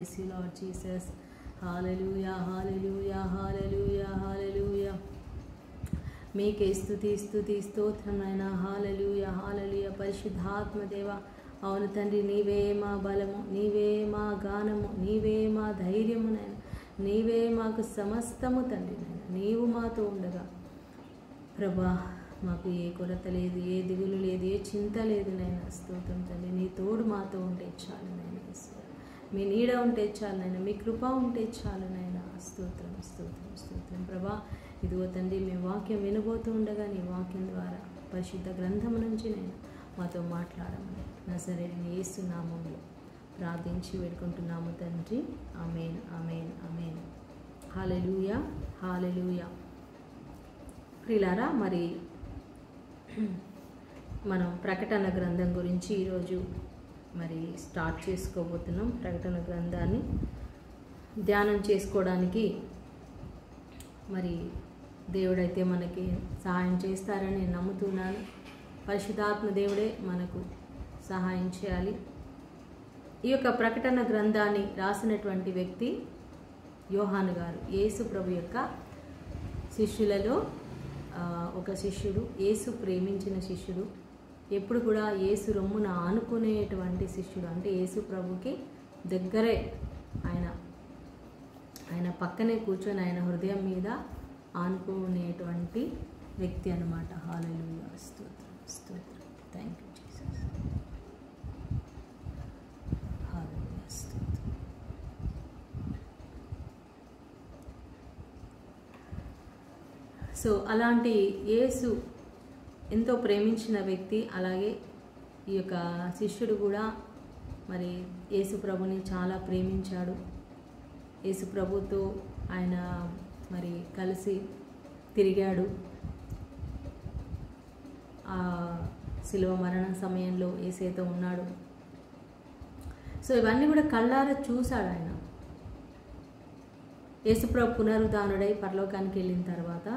Praise you, Lord Jesus. Hallelujah, hallelujah, hallelujah, hallelujah. మీకే స్తుతి స్తుతి స్తోత్రమైన హల్లెలూయా హల్లెలూయా. పరిశుద్ధాత్మ దేవ, అవును తండ్రి, నీవే మా బలము, నీవే మా గానము, నీవే మా ధైర్యము నాయన, నీవే మాకు సమస్తము తండ్రి నాయన. నీవు మాతో ఉండగా ప్రభా మాకు ఏ కొరత లేదు, ఏ దిగులు లేదు, ఏ చింత లేదు నాయన. స్తోత్రం తండ్రి, నీ తోడు మాతో ఉంటే చాలు నాయన. మీ నీడ ఉంటే చాలు నాయన, మీ కృప ఉంటే చాలు నాయన. స్తోత్రం స్తోత్రం స్తోత్రం ప్రభా. ఇదిగో తండ్రి, మేము వాక్యం వినబోతూ ఉండగా నీ వాక్యం ద్వారా పరిశుద్ధ గ్రంథము నుంచి నేను మాతో మాట్లాడమని నజరేయుడైన యేసు నామములో ప్రార్థించి వేడుకుంటున్నాము తండ్రి. ఆమేన్ ఆమేన్ ఆమేన్. హల్లెలూయా హల్లెలూయా. ప్రియులారా, మరి మనం ప్రకటన గ్రంథం గురించి ఈరోజు మరి స్టార్ట్ చేసుకోబోతున్నాం. ప్రకటన గ్రంథాన్ని ధ్యానం చేసుకోవడానికి మరి దేవుడైతే మనకి సహాయం చేస్తారని నేను నమ్ముతున్నాను. పరిశుద్ధాత్మ దేవుడే మనకు సహాయం చేయాలి. ఈ యొక్క ప్రకటన గ్రంథాన్ని రాసినటువంటి వ్యక్తి యోహాను గారు. యేసు ప్రభు యొక్క శిష్యులలో ఒక శిష్యుడు, యేసు ప్రేమించిన శిష్యుడు, ఎప్పుడు కూడా యేసు రొమ్మున ఆనుకునేటువంటి శిష్యుడు. అంటే యేసు ప్రభుకి దగ్గరే, ఆయన పక్కనే కూర్చొని ఆయన హృదయం మీద ఆనుకునేటువంటి వ్యక్తి అన్నమాట. హల్లెలూయా. స్తోత్రం స్తోత్రం. Thank you Jesus. హల్లెలూయా. స్తోత్రం. సో అలాంటి యేసు ఎంతో ప్రేమించిన వ్యక్తి, అలాగే ఈ యొక్క శిష్యుడు కూడా మరి యేసు ప్రభుని చాలా ప్రేమించాడు. యేసు ప్రభుతో ఆయన మరి కలిసి తిరిగాడు. ఆ శిలువ మరణ సమయంలో యేసుతో ఉన్నాడు. సో ఇవన్నీ కూడా కళ్ళారా చూశాడు ఆయన. యేసుప్రభు పునరుద్ధానుడై పరలోకానికి వెళ్ళిన తర్వాత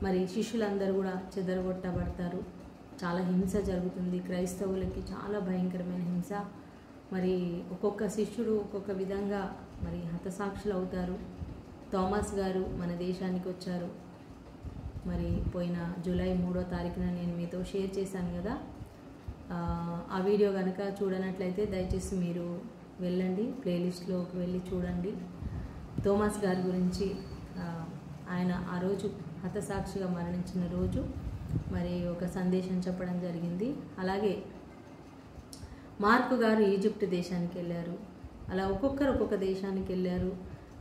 మరి శిష్యులందరూ కూడా చెదరగొట్టబడతారు. చాలా హింస జరుగుతుంది. క్రైస్తవులకి చాలా భయంకరమైన హింస. మరి ఒక్కొక్క శిష్యుడు ఒక్కొక్క విధంగా మరి హతసాక్షులు అవుతారు. థామస్ గారు మన దేశానికి వచ్చారు. మరి పోయిన జూలై 3వ తారీఖున నేను మీతో షేర్ చేశాను కదా. ఆ వీడియో కనుక చూడనట్లయితే దయచేసి మీరు వెళ్ళండి, ప్లేలిస్ట్లోకి వెళ్ళి చూడండి. థామస్ గారి గురించి ఆయన ఆ రోజు హతసాక్షిగా మరణించిన రోజు మరి ఒక సందేశం చెప్పడం జరిగింది. అలాగే మార్కు గారు ఈజిప్ట్ దేశానికి వెళ్ళారు. అలా ఒక్కొక్కరు ఒక్కొక్క దేశానికి వెళ్ళారు.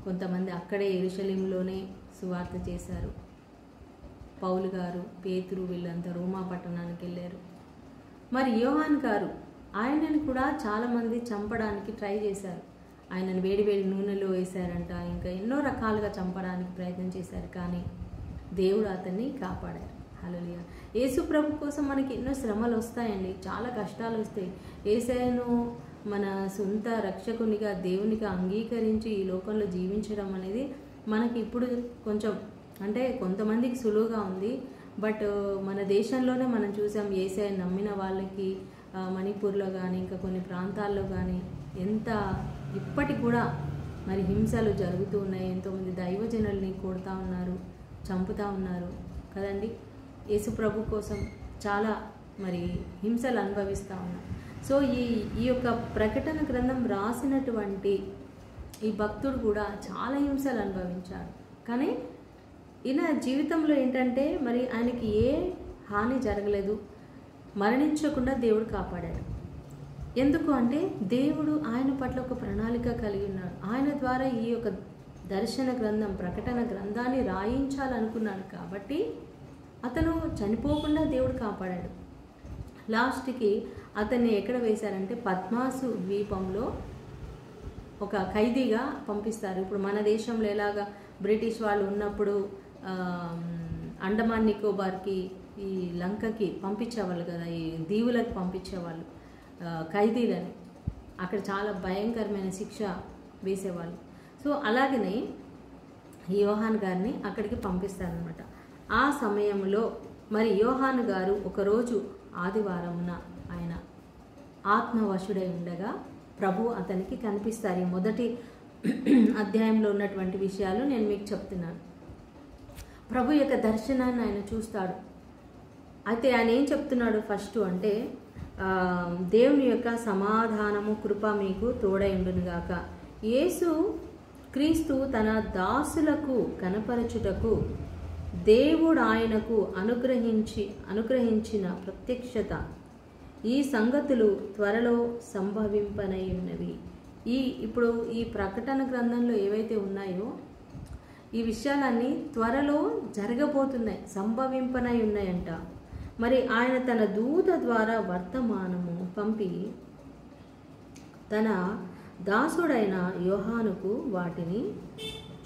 కొంతమంది అక్కడే యెరూషలేములోనే సువార్త చేశారు. పౌలు గారు, పేతురు, వీళ్ళంతా రోమా పట్టణానికి వెళ్ళారు. మరి యోహాన్ గారు, ఆయనను కూడా చాలామంది చంపడానికి ట్రై చేశారు. ఆయనను వేడి వేడి నూనెలో వేశారంట. ఇంకా ఎన్నో రకాలుగా చంపడానికి ప్రయత్నం చేశారు. కానీ దేవుడు అతన్ని కాపాడారు. హల్లెలూయా. యేసు ప్రభు కోసం మనకి ఎన్నో శ్రమలు వస్తాయండి, చాలా కష్టాలు వస్తాయి. యేసయ్యను మన సొంత రక్షకునిగా, దేవునిగా అంగీకరించి ఈ లోకంలో జీవించడం అనేది మనకి ఇప్పుడు కొంచెం అంటే కొంతమందికి సులువుగా ఉంది. బట్ మన దేశంలోనే మనం చూసాం, యేసయ్యను నమ్మిన వాళ్ళకి మణిపూర్లో కానీ ఇంకా కొన్ని ప్రాంతాల్లో కానీ ఎంత ఇప్పటికి కూడా మరి హింసలు జరుగుతూ ఉన్నాయి. ఎంతోమంది దైవజనుల్ని కొడుతూ ఉన్నారు, చంపుతూ ఉన్నారు కదండి. యేసు ప్రభు కోసం చాలా మరి హింసలు అనుభవిస్తూ ఉన్నారు. సో ఈ యొక్క ప్రకటన గ్రంథం రాసినటువంటి ఈ భక్తుడు కూడా చాలా హింసలు అనుభవించాడు. కానీ ఈయన జీవితంలో ఏంటంటే మరి ఆయనకి ఏ హాని జరగలేదు, మరణించకుండా దేవుడు కాపాడాడు. ఎందుకు అంటే దేవుడు ఆయన పట్ల ఒక ప్రణాళిక కలిగి ఉన్నాడు. ఆయన ద్వారా ఈ యొక్క దర్శన గ్రంథం, ప్రకటన గ్రంథాన్ని రాయించాలనుకున్నాడు. కాబట్టి అతను చనిపోకుండా దేవుడు కాపాడాడు. లాస్ట్కి అతన్ని ఎక్కడ వేశారంటే పద్మాసు ద్వీపంలో ఒక ఖైదీగా పంపిస్తారు. ఇప్పుడు మన దేశంలో ఎలాగా బ్రిటిష్ వాళ్ళు ఉన్నప్పుడు అండమాన్ నికోబార్కి, ఈ లంకకి పంపించేవాళ్ళు కదా, ఈ దీవులకు పంపించేవాళ్ళు ఖైదీలని. అక్కడ చాలా భయంకరమైన శిక్ష వేసేవాళ్ళు. సో అలాగనే యోహాన్ గారిని అక్కడికి పంపిస్తారనమాట. ఆ సమయంలో మరి యోహాను గారు ఒకరోజు ఆదివారంన ఆయన ఆత్మవశుడై ఉండగా ప్రభు అతనికి కనిపిస్తారు. ఈ మొదటి అధ్యాయంలో ఉన్నటువంటి విషయాలు నేను మీకు చెప్తున్నాను. ప్రభు యొక్క దర్శనాన్ని ఆయన చూస్తాడు. అయితే ఆయన ఏం చెప్తున్నాడు ఫస్ట్ అంటే, దేవుని యొక్క సమాధానము కృప మీకు తోడైండునుగాక. యేసు క్రీస్తు తన దాసులకు కనపరచుటకు దేవుడు ఆయనకు అనుగ్రహించిన ప్రత్యక్షత, ఈ సంగతులు త్వరలో సంభవింపనై ఉన్నవి. ఇప్పుడు ఈ ప్రకటన గ్రంథంలో ఏవైతే ఉన్నాయో ఈ విషయాలన్నీ త్వరలో జరగబోతున్నాయి, సంభవింపనై ఉన్నాయంట. మరి ఆయన తన దూత ద్వారా వర్తమానము పంపి తన దాసుడైన యోహానుకు వాటిని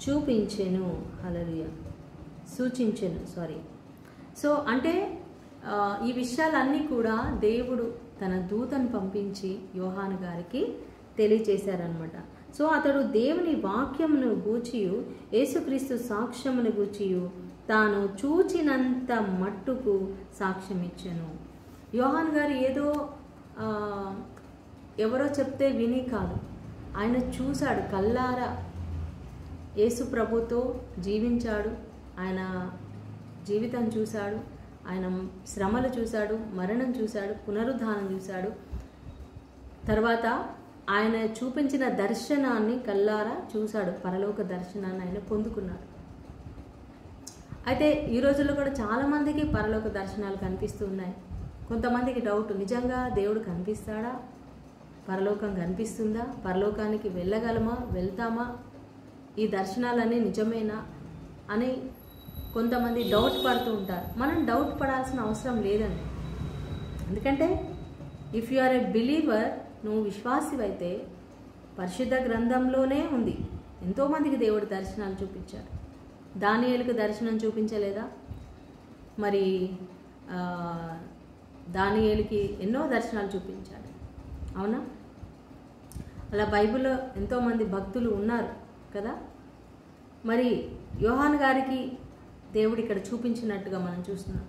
చూపించెను. హల్లెలూయా. సూచించెను. సో అంటే ఈ విషయాలన్నీ కూడా దేవుడు తన దూతను పంపించి యోహాను గారికి తెలియచేశారనమాట. సో అతడు దేవుని వాక్యమును గూర్చియు యేసుక్రీస్తు సాక్ష్యమును గూర్చియు తాను చూచినంత మట్టుకు సాక్ష్యం ఇచ్చెను. యోహాను గారు ఏదో ఎవరో చెప్తే విని కాదు, ఆయన చూశాడు, కల్లారా యేసు ప్రభుతో జీవించాడు, ఆయన జీవితం చూశాడు, ఆయన శ్రమలు చూశాడు, మరణం చూశాడు, పునరుద్ధానం చూశాడు. తర్వాత ఆయన చూపించిన దర్శనాన్ని కల్లారా చూశాడు, పరలోక దర్శనాన్ని ఆయన పొందుకున్నాడు. అయితే ఈ రోజుల్లో కూడా చాలామందికి పరలోక దర్శనాలు కనిపిస్తూ ఉన్నాయి. కొంతమందికి డౌట్, నిజంగా దేవుడు కనిపిస్తాడా? పరలోకం కనిపిస్తుందా? పరలోకానికి వెళ్ళగలమా? వెళ్తామా? ఈ దర్శనాలన్నీ నిజమేనా అని కొంతమంది డౌట్ పడుతూ ఉంటారు. మనం డౌట్ పడాల్సిన అవసరం లేదండి. ఎందుకంటే if you are a believer, నువ్వు విశ్వాసివైతే పరిశుద్ధ గ్రంథంలోనే ఉంది. ఎంతోమందికి దేవుడు దర్శనాలు చూపించాడు. దానియేలుకు దర్శనం చూపించలేదా? మరి దానియేలుకి ఎన్నో దర్శనాలు చూపించాడు, అవునా? అలా బైబిల్లో ఎంతోమంది భక్తులు ఉన్నారు కదా. మరి యోహాను గారికి దేవుడు ఇక్కడ చూపించినట్టుగా మనం చూస్తున్నాం,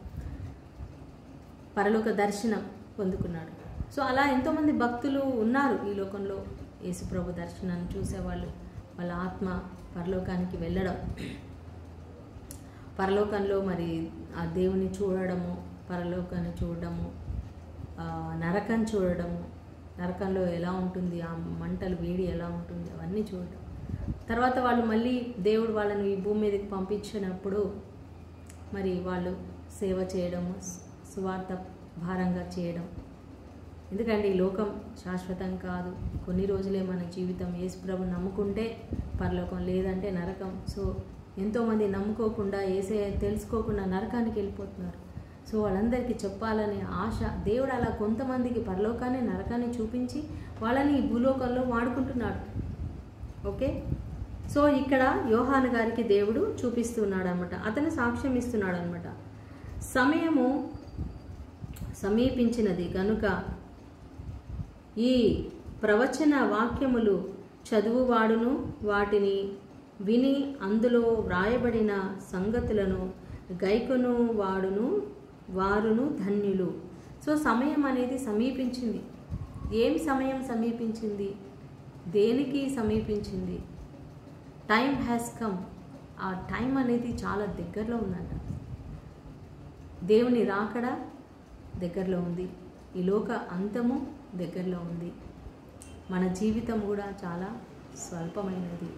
పరలోక దర్శనం పొందుకున్నాడు. సో అలా ఎంతోమంది భక్తులు ఉన్నారు ఈ లోకంలో. యేసుప్రభు దర్శనాన్ని చూసేవాళ్ళు, వాళ్ళ ఆత్మ పరలోకానికి వెళ్ళడం, పరలోకంలో మరి ఆ దేవుని చూడడము, పరలోకాన్ని చూడడము, నరకం చూడడము, నరకంలో ఎలా ఉంటుంది, ఆ మంటలు వేడి ఎలా ఉంటుంది, అవన్నీ చూడడం. తర్వాత వాళ్ళు మళ్ళీ దేవుడు వాళ్ళను ఈ భూమి మీదకి పంపించినప్పుడు మరి వాళ్ళు సేవ చేయడము, సువార్త భారంగా చేయడం. ఎందుకంటే ఈ లోకం శాశ్వతం కాదు, కొన్ని రోజులే మన జీవితం. యేసుప్రభుని నమ్ముకుంటే పరలోకం, లేదంటే నరకం. సో ఎంతోమంది నమ్ముకోకుండా, యేసయ్య తెలుసుకోకుండా నరకానికి వెళ్ళిపోతున్నారు. సో వాళ్ళందరికీ చెప్పాలనే ఆశ, దేవుడు అలా కొంతమందికి పరలోకాన్ని, నరకాన్ని చూపించి వాళ్ళని ఈ భూలోకంలో వాడుకుంటున్నాడు. ఓకే. సో ఇక్కడ యోహాను గారికి దేవుడు చూపిస్తున్నాడు అనమాట, అతను సాక్ష్యం ఇస్తున్నాడు అనమాట. సమయము సమీపించినది కనుక ఈ ప్రవచన వాక్యములు చదువువాడును వాటిని విని అందులో వ్రాయబడిన సంగతులను గైకొను వారును ధన్యులు. సో సమయం అనేది సమీపించింది. ఏం సమయం సమీపించింది? దేనికి సమీపించింది? Time has come. ఆ టైం అనేది చాలా దగ్గరలో ఉందంట. దేవుని రాకడ దగ్గరలో ఉంది, ఈ లోక అంతము దగ్గరలో ఉంది, మన జీవితం కూడా చాలా స్వల్పమైనది.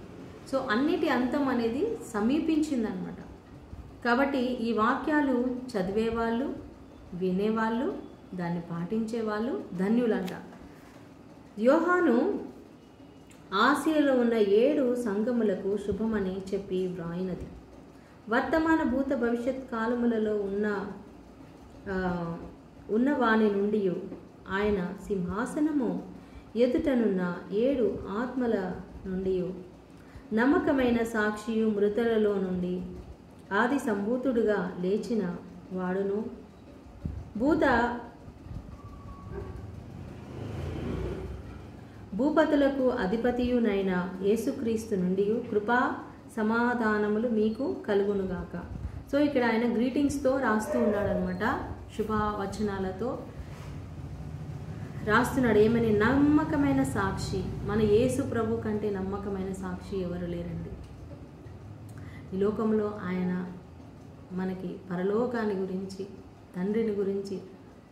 సో అన్నిటి అంతం అనేది సమీపించిందనమాట. కాబట్టి ఈ వాక్యాలు చదివేవాళ్ళు, వినేవాళ్ళు, దాన్ని పాటించేవాళ్ళు ధన్యులంట. యోహాను ఆసియాలో ఉన్న 7 సంఘములకు శుభమని చెప్పి వ్రాయినది. వర్తమాన భూత భవిష్యత్ కాలములలో ఉన్న వాని నుండి ఆయన సింహాసనము ఎదుటనున్న 7 ఆత్మల నుండి నమ్మకమైన సాక్షియు మృతులలో నుండి ఆది సంభూతుడుగా లేచిన వాడును భూపతులకు అధిపతియునైన యేసుక్రీస్తు నుండి కృపా సమాధానములు మీకు కలుగునుగాక. సో ఇక్కడ ఆయన గ్రీటింగ్స్తో రాస్తూ ఉన్నాడనమాట, శుభవచనాలతో రాస్తున్నాడు ఏమని, నమ్మకమైన సాక్షి, మన యేసు ప్రభు కంటే నమ్మకమైన సాక్షి ఎవరు లేరండి. ఈ లోకంలో ఆయన మనకి పరలోకాన్ని గురించి, తండ్రిని గురించి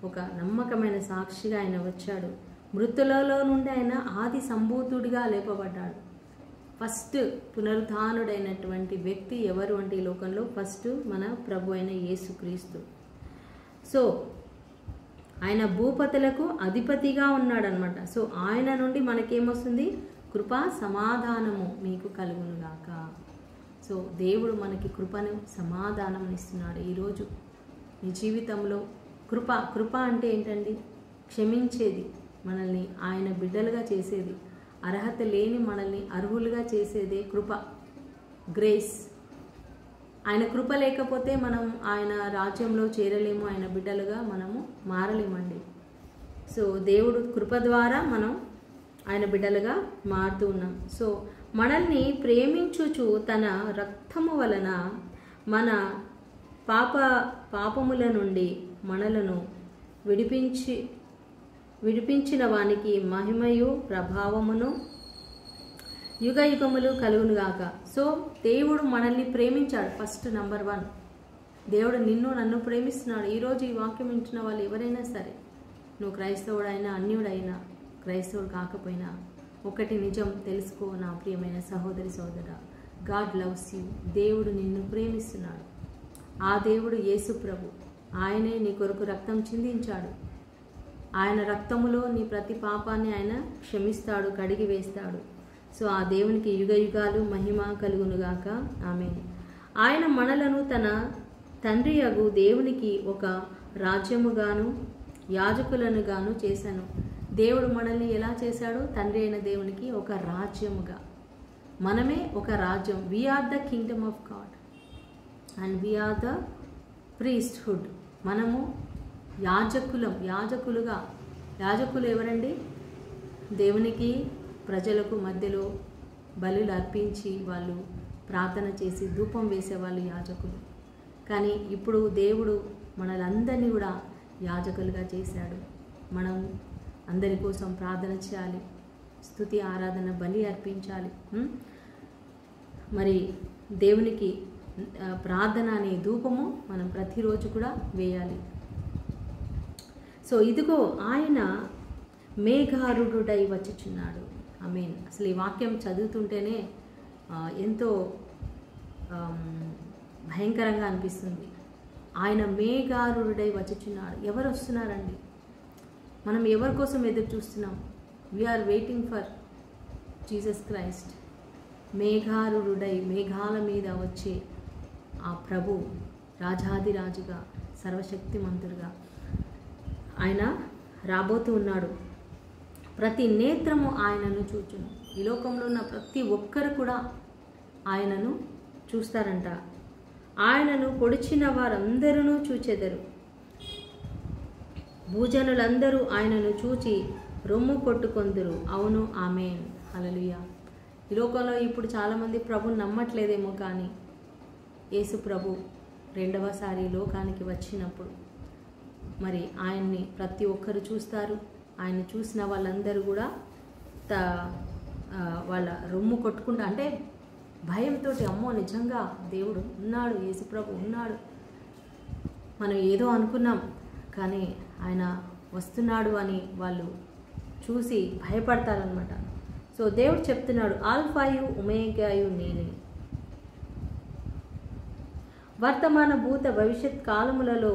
ఒక నమ్మకమైన సాక్షిగా ఆయన వచ్చాడు. మృతులలో నుండి ఆయన ఆది సంభూతుడిగా లేపబడ్డాడు. ఫస్ట్ పునరుత్థానుడైనటువంటి వ్యక్తి ఎవరు అంటే ఈ లోకంలో ఫస్ట్ మన ప్రభు అయిన యేసుక్రీస్తు. సో ఆయన భూపతులకు అధిపతిగా ఉన్నాడనమాట. సో ఆయన నుండి మనకేమొస్తుంది, కృపా సమాధానము మీకు కలుగునుగాక. సో దేవుడు మనకి కృపను సమాధానం ఇస్తున్నాడు. ఈరోజు మీ జీవితంలో కృప అంటే ఏంటండి, క్షమించేది, మనల్ని ఆయన బిడ్డలుగా చేసేది, అర్హత లేని మనల్ని అర్హులుగా చేసేదే కృప, గ్రేస్. ఆయన కృప లేకపోతే మనం ఆయన రాజ్యంలో చేరలేము, ఆయన బిడ్డలుగా మనము మారలేమండి. సో దేవుడు కృప ద్వారా మనం ఆయన బిడ్డలుగా మారుతూ ఉన్నాం. సో మనల్ని ప్రేమించుచు తన రక్తము వలన మన పాపముల నుండి మనలను విడిపించిన వానికి మహిమయు ప్రభావమును యుగ యుగములు కలుగునుగాక. సో దేవుడు మనల్ని ప్రేమించాడు. ఫస్ట్ నంబర్ 1 దేవుడు నన్ను ప్రేమిస్తున్నాడు. ఈరోజు ఈ వాక్యం వింటున్న వాళ్ళు ఎవరైనా సరే, నువ్వు క్రైస్తవుడైనా అన్యుడైనా క్రైస్తవుడు కాకపోయినా, ఒకటి నిజం తెలుసుకో నా ప్రియమైన సహోదరి సోదర, గాడ్ లవ్స్ యూ. దేవుడు నిన్ను ప్రేమిస్తున్నాడు. ఆ దేవుడు యేసు ప్రభు, ఆయనే నీ కొరకు రక్తం చిందించాడు. ఆయన రక్తములో నీ ప్రతి పాపాన్ని ఆయన క్షమిస్తాడు, కడిగి వేస్తాడు. సో ఆ దేవునికి యుగ యుగాలు మహిమ కలుగునుగాక. ఆమేన్. ఆయన మనలను తన తండ్రి యగు దేవునికి ఒక రాజ్యముగాను యాజకులను గాను చేశాను. దేవుడు మనల్ని ఎలా చేశాడు, తండ్రి అయిన దేవునికి ఒక రాజ్యముగా. మనమే ఒక రాజ్యం. We are the kingdom of God and we are the priesthood. మనము యాజకులుగా. యాజకులు ఎవరండి, దేవునికి ప్రజలకు మధ్యలో బలులు అర్పించి వాళ్ళు ప్రార్థన చేసి ధూపం వేసేవాళ్ళు యాజకులు. కానీ ఇప్పుడు దేవుడు మనలందరినీ కూడా యాజకులుగా చేశాడు. మనం అందరి కోసం ప్రార్థన చేయాలి, స్తుతి ఆరాధన బలి అర్పించాలి. మరి దేవునికి ప్రార్థన అనే ధూపము మనం ప్రతిరోజు కూడా వేయాలి. సో ఇదిగో ఆయన మేఘారుడై వచ్చుచున్నాడు. ఆమేన్. అసలు ఈ వాక్యం చదువుతుంటేనే ఎంతో భయంకరంగా అనిపిస్తుంది. ఆయన మేఘారుడై వచ్చుచున్నాడు. ఎవరు వస్తున్నారండి? మనం ఎవరి కోసం ఎదురు చూస్తున్నాం? We are waiting for Jesus Christ. మేఘారుడై, మేఘాల మీద వచ్చే ఆ ప్రభు, రాజాదిరాజుగా, సర్వశక్తిమంతుడుగా ఆయన రాబోతూ ఉన్నాడు. ప్రతి నేత్రము ఆయనను చూచును. ఈ లోకంలో ఉన్న ప్రతి ఒక్కరు కూడా ఆయనను చూస్తారంట. ఆయనను పొడిచిన వారందరూ చూచెదరు. భూజనులందరూ ఆయనను చూచి రొమ్ము కొట్టుకొందురు. అవును, ఆమేన్, హల్లెలూయా. ఈ లోకంలో ఇప్పుడు చాలామంది ప్రభుని నమ్మట్లేదేమో, కానీ యేసు ప్రభు రెండవసారి లోకానికి వచ్చినప్పుడు మరి ఆయన్ని ప్రతి ఒక్కరు చూస్తారు. ఆయన చూసిన వాళ్ళందరూ కూడా వాళ్ళ రొమ్ము కొట్టుకుంటా, అంటే భయంతో, అమ్మో నిజంగా దేవుడు ఉన్నాడు, యేసు ప్రభు ఉన్నాడు, మనం ఏదో అనుకున్నాం కానీ ఆయన వస్తున్నాడు అని వాళ్ళు చూసి భయపడతారనమాట. సో దేవుడు చెప్తున్నాడు, ఆల్ఫాయు ఒమేగాయు నేనే, వర్తమాన భూత భవిష్యత్ కాలములలో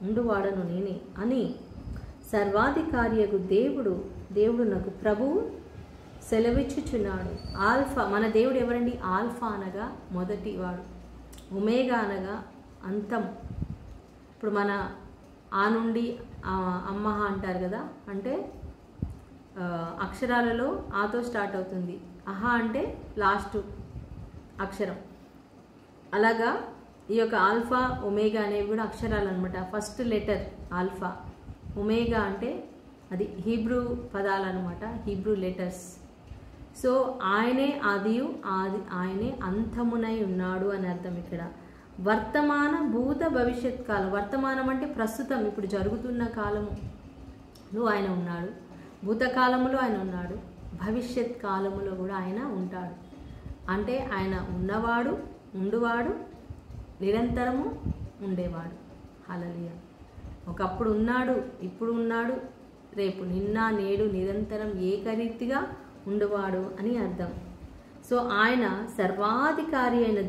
ఉండువాడను నేనే అని సర్వాధికారియగు దేవుడు నాకు ప్రభువు సెలవిచ్చుచున్నాడు. ఆల్ఫా, మన దేవుడు ఎవరండి? ఆల్ఫా అనగా మొదటివాడు, ఒమేగా అనగా అంతం. ఇప్పుడు మన ఆ నుండి అమ్మహ అంటారు కదా, అంటే అక్షరాలలో ఆతో స్టార్ట్ అవుతుంది. అహా అంటే లాస్ట్ అక్షరం. అలాగా ఈ యొక్క ఆల్ఫా ఒమేగా అనేవి కూడా అక్షరాలు అనమాట. ఫస్ట్ లెటర్ ఆల్ఫా, ఒమేగా అంటే అది హీబ్రూ పదాలు అనమాట, హీబ్రూ లెటర్స్. సో ఆయనే ఆదియు, ఆయనే అంతమునై ఉన్నాడు అని అర్థం. ఇక్కడ వర్తమాన భూత భవిష్యత్ కాలం. వర్తమానం అంటే ప్రస్తుతం, ఇప్పుడు జరుగుతున్న కాలము. ఆయన ఉన్నాడు, భూతకాలంలో ఆయన ఉన్నాడు, భవిష్యత్ కాలములో కూడా ఆయన ఉంటాడు. అంటే ఆయన ఉన్నవాడు, ఉండువాడు, నిరంతరము ఉండేవాడు. హల్లెలూయా. ఒకప్పుడు ఉన్నాడు, ఇప్పుడు ఉన్నాడు, రేపు నిన్న నేడు నిరంతరం ఏకరీతిగా ఉండేవాడు అని అర్థం. సో ఆయన సర్వాధికారి అయిన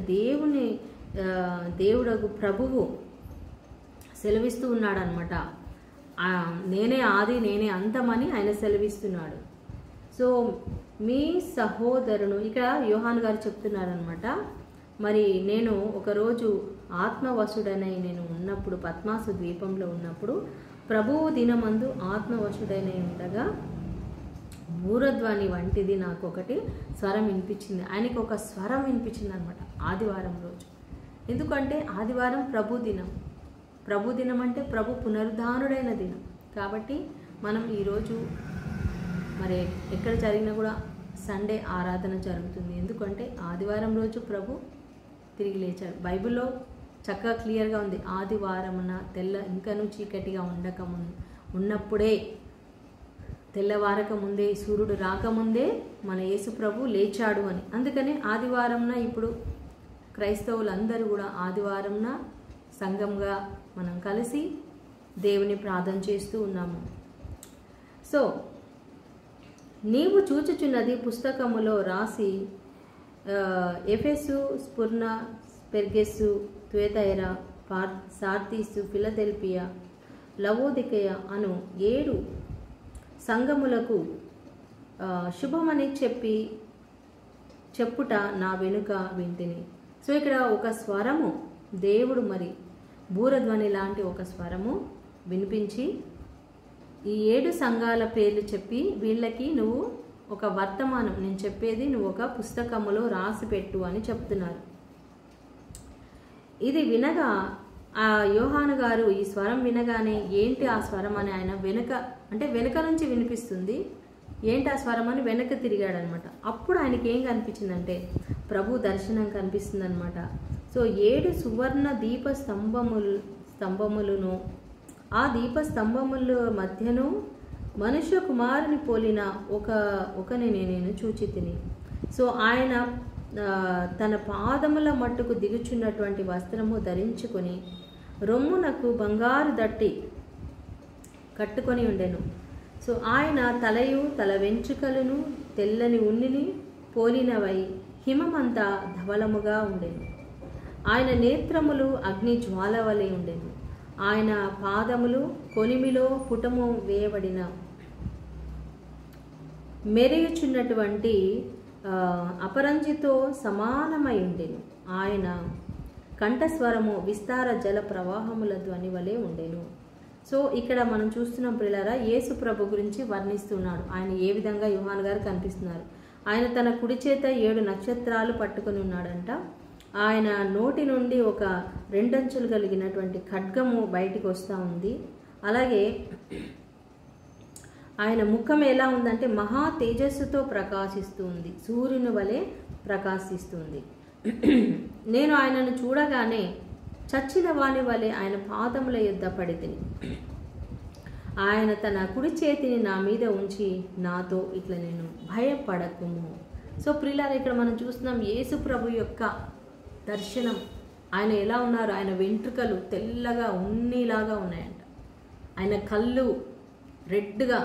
దేవుడకు ప్రభువు సెలవిస్తూ ఉన్నాడు అనమాట. నేనే ఆది నేనే అంతమని ఆయన సెలవిస్తున్నాడు. సో మీ సహోదరును ఇక్కడ యోహాను గారు చెప్తున్నారనమాట. మరి నేను ఒకరోజు ఆత్మవశుడనై నేను ఉన్నప్పుడు, పద్మాసు ద్వీపంలో ఉన్నప్పుడు, ప్రభువు దినమందు ఆత్మవశుడనై ఉండగా బూరధ్వని వంటిది నాకు ఒకటి స్వరం వినిపించింది. ఆయనకి ఒక స్వరం వినిపించింది అనమాట ఆదివారం రోజు. ఎందుకంటే ఆదివారం ప్రభు దినం. ప్రభు దినం అంటే ప్రభు పునరుద్ధానుడైన దినం. కాబట్టి మనం ఈరోజు మరి ఎక్కడ జరిగినా కూడా సండే ఆరాధన జరుగుతుంది. ఎందుకంటే ఆదివారం రోజు ప్రభు తిరిగి లేచాడు. బైబిల్లో చక్కగా క్లియర్గా ఉంది. ఆదివారమున ఇంకనూ చీకటిగా ఉన్నప్పుడే, తెల్లవారక ముందే, సూర్యుడు రాకముందే మన యేసు ప్రభు లేచాడు అని. అందుకని ఆదివారంన ఇప్పుడు క్రైస్తవులందరూ కూడా ఆదివారంన సంఘంగా మనం కలిసి దేవుని ప్రార్థన చేస్తూ ఉన్నాము. సో నీవు చూచుచున్నది పుస్తకములో రాసి ఎఫెసు, స్పుర్ణ, పెర్గెస్సు, త్వేతైరా, సార్దీసు, ఫిలదెల్ఫియా, లవోదికయ అను 7 సంఘములకు శుభమని చెప్పుట నా వెనుక వింటిని. సో ఇక్కడ ఒక స్వరము, దేవుడు మరి బూరధ్వని లాంటి ఒక స్వరము వినిపించి ఈ 7 సంఘాల పేర్లు చెప్పి వీళ్ళకి నువ్వు ఒక వర్తమానం, నేను చెప్పేది నువ్వు ఒక పుస్తకములో రాసి పెట్టు అని చెప్తున్నారు. ఇది వినగా ఆ యోహాను గారు ఈ స్వరం వినగానే ఏంటి ఆ స్వరం అని ఆయన వెనక నుంచి వినిపిస్తుంది, ఏంటి ఆ స్వరం అని వెనక తిరిగాడనమాట. అప్పుడు ఆయనకి ఏం కనిపించిందంటే ప్రభు దర్శనం కనిపిస్తుంది అనమాట. సో 7 సువర్ణ దీప స్తంభములను, ఆ దీప స్తంభముల మధ్యను మనుష్య కుమారుని పోలిన ఒకని నేను చూచి తిని. సో ఆయన తన పాదముల మట్టుకు దిగుచున్నటువంటి వస్త్రము ధరించుకొని రొమ్మునకు బంగారు దట్టి కట్టుకొని ఉండెను. సో ఆయన తలయు తల వెంట్రుకలను తెల్లని ఉన్నిని పోలినవై హిమమంతా ధవలముగా ఉండెను. ఆయన నేత్రములు అగ్ని జ్వాల వలె ఉండెను. ఆయన పాదములు కొలిమిలో పుటము వేయబడిన మెరుగుచున్నటువంటి అపరంజితో సమానమై ఉండెను. ఆయన కంఠస్వరము విస్తార జల ప్రవాహముల ధ్వని వలె ఉండెను. సో ఇక్కడ మనం చూస్తున్నాం ప్రియులారా, యేసు ప్రభు గురించి వర్ణిస్తున్నాడు. ఆయన ఏ విధంగా యోహాను గారు కనిపిస్తున్నారు. ఆయన తన కుడి చేత 7 నక్షత్రాలు పట్టుకొని ఉన్నాడంట. ఆయన నోటి నుండి ఒక 2 అంచులు కలిగినటువంటి ఖడ్గము బయటికి వస్తూ ఉంది. అలాగే ఆయన ముఖం ఎలా ఉందంటే మహా తేజస్సుతో ప్రకాశిస్తూ ఉంది, సూర్యుని వలె ప్రకాశిస్తుంది. నేను ఆయనను చూడగానే చచ్చిన వాని వలె ఆయన పాదముల యొద్ద పడితిని. ఆయన తన కుడి చేతిని నా మీద ఉంచి నాతో ఇట్లా నేను భయపడకుము. సో ప్రియులారా, ఇక్కడ మనం చూస్తున్నాం యేసు ప్రభు యొక్క దర్శనం. ఆయన ఎలా ఉన్నారు, ఆయన వెంట్రుకలు తెల్లగా ఉన్నిలాగా ఉన్నాయంట. ఆయన కళ్ళు రెడ్గా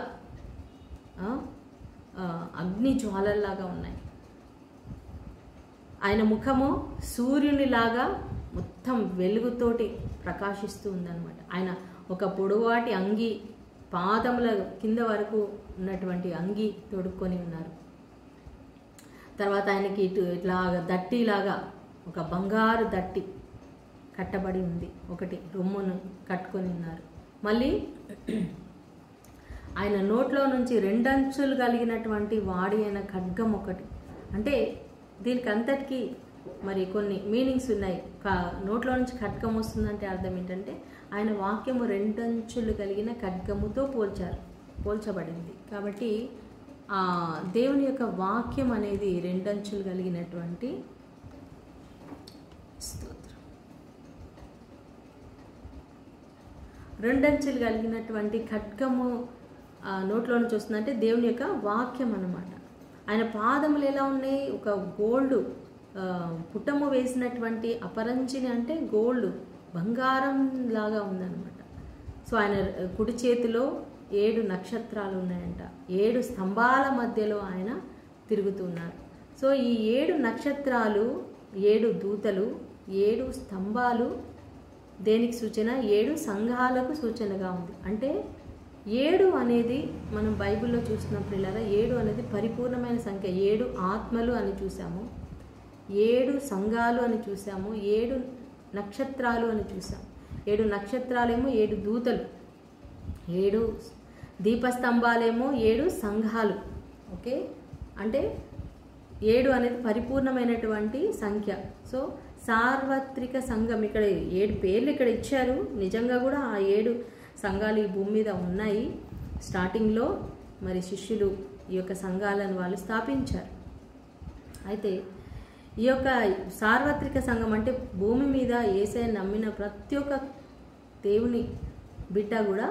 అగ్ని జ్వాలల్లాగా ఉన్నాయి. ఆయన ముఖము సూర్యునిలాగా మొత్తం వెలుగుతోటి ప్రకాశిస్తూ ఉందన్నమాట. ఆయన ఒక పొడవాటి అంగి, పాదముల కింద వరకు ఉన్నటువంటి అంగి తొడుక్కొని ఉన్నారు. తర్వాత ఆయనకి ఇట్లా దట్టిలాగా ఒక బంగారు దట్టి కట్టబడి ఉంది, ఒకటి రొమ్మును కట్టుకొని ఉన్నారు. మళ్ళీ ఆయన నోట్లో నుంచి 2 అంచులు కలిగినటువంటి వాడి అయిన ఖడ్గం ఒకటి. అంటే దీనికి అంతటికీ మరి కొన్ని మీనింగ్స్ ఉన్నాయి. నోట్లో నుంచి ఖడ్గం వస్తుందంటే అర్థం ఏంటంటే ఆయన వాక్యము 2 అంచులు కలిగిన ఖడ్గముతో పోల్చబడింది. కాబట్టి దేవుని యొక్క వాక్యం అనేది 2 అంచులు కలిగినటువంటి 2 అంచులు కలిగినటువంటి ఖడ్గము నోట్లో నుంచి వస్తుందంటే దేవుని యొక్క వాక్యం అన్నమాట. ఆయన పాదములు ఎలా ఉన్నాయి, ఒక గోల్డ్ పుట్టము వేసినటువంటి అపరంజిని అంటే గోల్డ్ బంగారం లాగా ఉందన్నమాట. సో ఆయన కుడి చేతిలో 7 నక్షత్రాలు ఉన్నాయంట. 7 స్తంభాల మధ్యలో ఆయన తిరుగుతున్నారు. సో ఈ 7 నక్షత్రాలు, 7 దూతలు, 7 స్తంభాలు దేనికి సూచన? 7 సంఘాలకు సూచనగా ఉంది. అంటే 7 అనేది మనం బైబిల్లో చూసినప్పుడు ఇలా 7 అనేది పరిపూర్ణమైన సంఖ్య. 7 ఆత్మలు అని చూసాము, 7 సంఘాలు అని చూసాము, 7 నక్షత్రాలు అని చూసాము. 7 నక్షత్రాలేమో 7 దూతలు, 7 దీపస్తంభాలేమో 7 సంఘాలు. ఓకే, అంటే 7 అనేది పరిపూర్ణమైనటువంటి సంఖ్య. సో సార్వత్రిక సంఘం, ఇక్కడ 7 పేర్లు ఇక్కడ ఇచ్చారు. నిజంగా కూడా ఆ 7 సంఘాలు ఈ భూమి మీద ఉన్నాయి. స్టార్టింగ్లో మరి శిష్యులు ఈ యొక్క సంఘాలను వాళ్ళు స్థాపించారు. అయితే ఈ యొక్క సార్వత్రిక సంఘం అంటే భూమి మీద యేసయ్యను నమ్మిన ప్రతి ఒక్క దేవుని బిడ్డ కూడా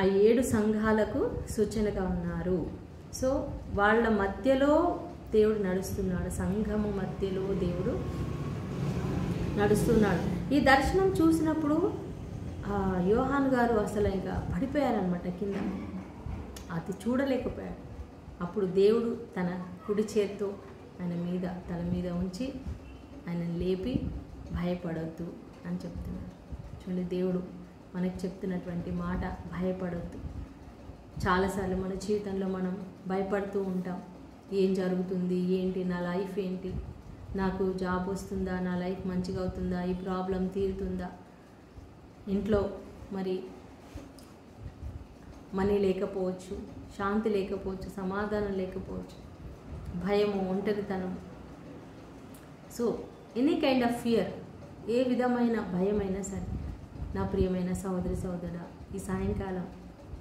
ఆ 7 సంఘాలకు సూచనగా ఉన్నారు. సో వాళ్ళ మధ్యలో దేవుడు నడుస్తున్నాడు, సంఘము మధ్యలో దేవుడు నడుస్తున్నాడు. ఈ దర్శనం చూసినప్పుడు యోహాను గారు అసలు ఇంకా పడిపోయారనమాట కింద, అది చూడలేకపోయాడు. అప్పుడు దేవుడు తన కుడి చేత్తో ఆయన మీద తల మీద ఉంచి ఆయన లేపి భయపడొద్దు అని చెప్తున్నాడు. చూడండి, దేవుడు మనకు చెప్తున్నటువంటి మాట, భయపడొద్దు. చాలాసార్లు మన జీవితంలో మనం భయపడుతూ ఉంటాం. ఏం జరుగుతుంది, ఏంటి, నా లైఫ్ ఏంటి, నాకు జాబ్ వస్తుందా, నా లైఫ్ మంచిగా అవుతుందా, ఈ ప్రాబ్లం తీరుతుందా, ఇంట్లో మరి మనీ లేకపోవచ్చు, శాంతి లేకపోవచ్చు, సమాధానం లేకపోవచ్చు, భయము, ఒంటరితనం. So any kind of fear, ఏ విధమైన భయమైనా సరే, నా ప్రియమైన సహోదరి సహోదరా, ఈ సాయంకాలం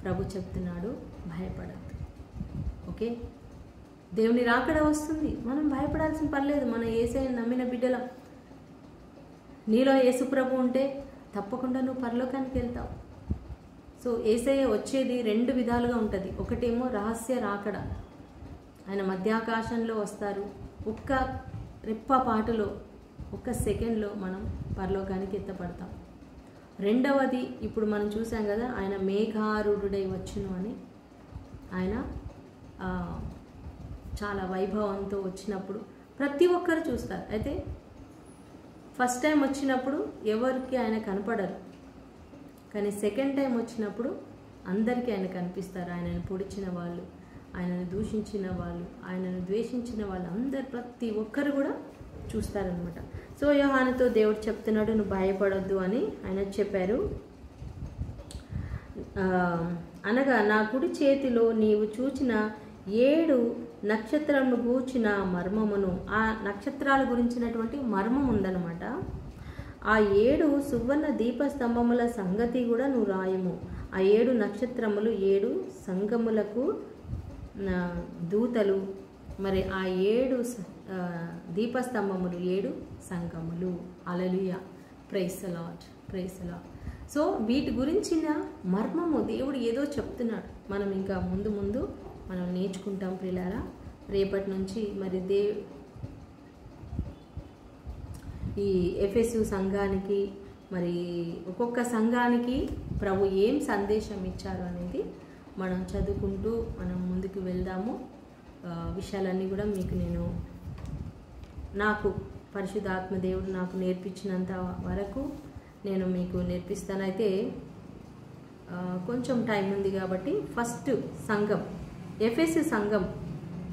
ప్రభు చెప్తున్నాడు, భయపడద్దు. ఓకే, దేవుని రాకడ వస్తుంది, మనం భయపడాల్సిన పర్లేదు. మన యేసయ్యను నమ్మిన బిడ్డలం. నీలో యేసు ప్రభు ఉంటే తప్పకుండా నువ్వు పరలోకానికి వెళ్తావు. సో యేసయ్య వచ్చేది 2 విధాలుగా ఉంటుంది. ఒకటేమో రహస్య రాకడ, ఆయన మధ్యాకాశంలో వస్తారు. ఒక్క రెప్పపాటులో, ఒక్క సెకండ్లో మనం పరలోకానికి ఎత్తపడతాం. రెండవది ఇప్పుడు మనం చూసాం కదా, ఆయన మేఘారూఢుడై వచ్చును అని. ఆయన చాలా వైభవంతో వచ్చినప్పుడు ప్రతి ఒక్కరు చూస్తారు. అయితే ఫస్ట్ టైం వచ్చినప్పుడు ఎవరికి ఆయన కనపడరు, కానీ సెకండ్ టైం వచ్చినప్పుడు అందరికీ ఆయన కనిపిస్తారు. ఆయనను పొడిచిన వాళ్ళు, ఆయనను దూషించిన వాళ్ళు, ఆయనను ద్వేషించిన వాళ్ళు అందరు, ప్రతి ఒక్కరు కూడా చూస్తారనమాట. సో యోహానుతో దేవుడు చెప్తున్నాడు, నువ్వు భయపడొద్దు అని ఆయన చెప్పారు. అనగా నా కుడి చేతిలో నీవు చూచిన 7 నక్షత్రమును గూర్చిన మర్మమును, ఆ నక్షత్రాల గురించినటువంటి మర్మం ఉందన్నమాట. ఆ 7 సువర్ణ దీపస్తంభముల సంగతి కూడా నువ్వు రాయము. ఆ 7 నక్షత్రములు 7 సంఘములకు దూతలు, మరి ఆ 7 దీపస్తంభములు 7 సంఘములు. Hallelujah, praise the lord, praise the lord. So వీటి గురించిన మర్మము దేవుడు ఏదో చెప్తున్నాడు. మనం ఇంకా ముందు ముందు మనం నేర్చుకుంటాం ప్రియులారా. రేపటి నుంచి మరి ఈ ఎఫెసు సంఘానికి, మరి ఒక్కొక్క సంఘానికి ప్రభు ఏం సందేశం ఇచ్చారు అనేది మనం చదువుకుంటూ మనం ముందుకు వెళ్దాము. విషయాలన్నీ కూడా మీకు నేను, నాకు పరిశుద్ధాత్మ దేవుడు నాకు నేర్పించినంత వరకు నేను మీకు నేర్పిస్తాను. అయితే కొంచెం టైం ఉంది కాబట్టి ఫస్ట్ సంఘం, ఎఫెసు సంఘం,